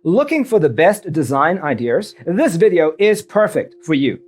Looking for the best design ideas? This video is perfect for you.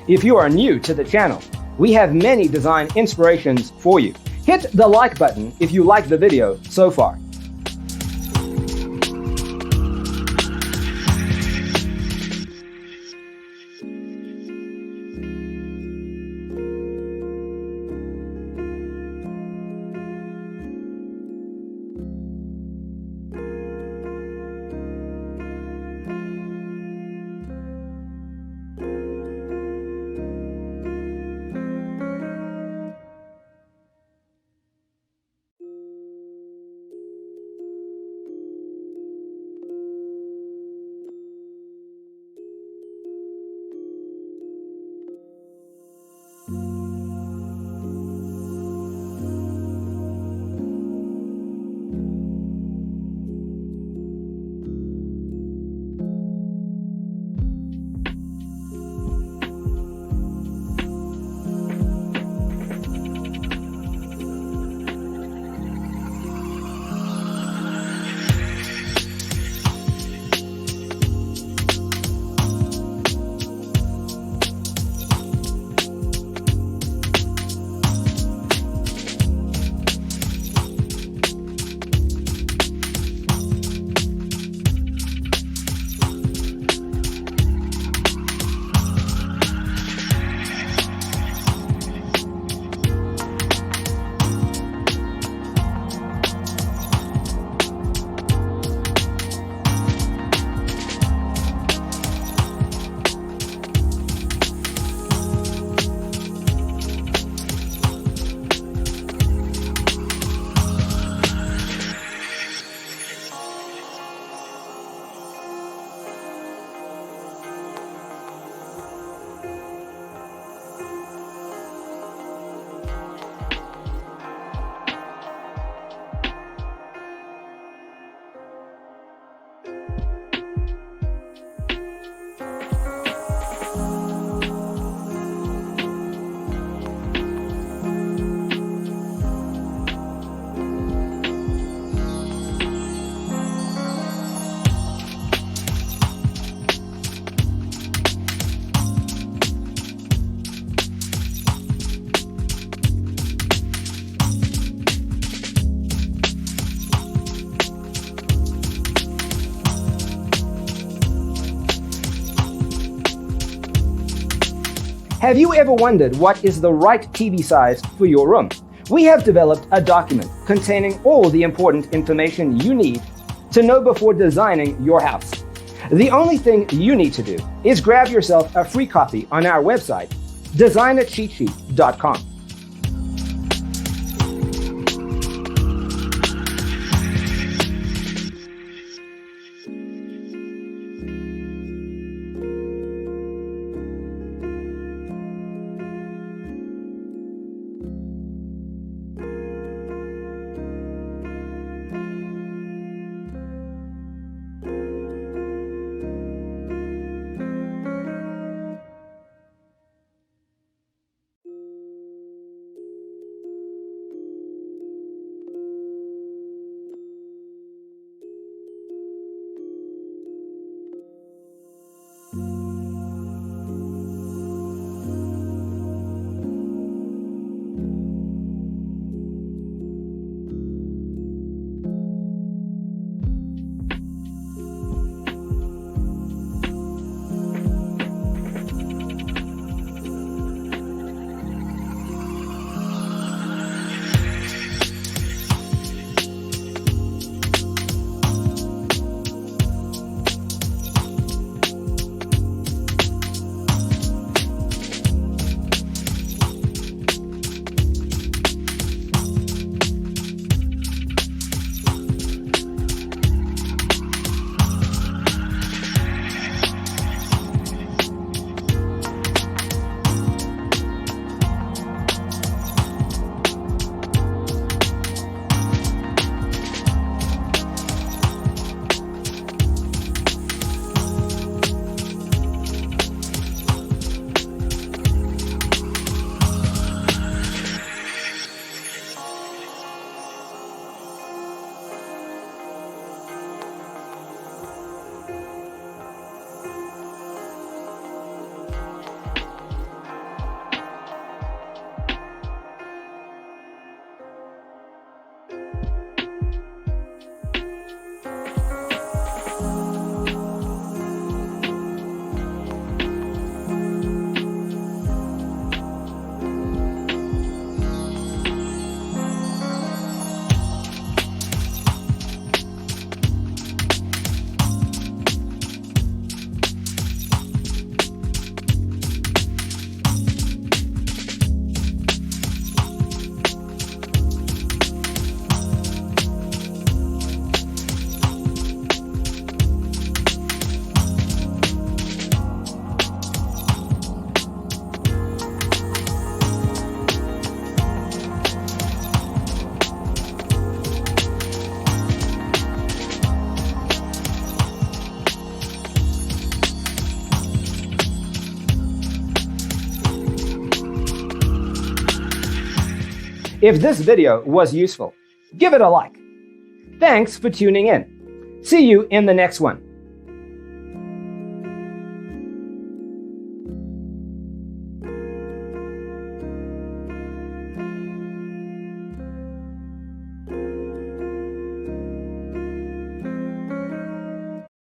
If you are new to the channel, we have many design inspirations for you. Hit the like button if you like the video so far. Have you ever wondered what is the right TV size for your room? We have developed a document containing all the important information you need to know before designing your house. The only thing you need to do is grab yourself a free copy on our website, designacheatsheet.com. If this video was useful, give it a like. Thanks for tuning in. See you in the next one.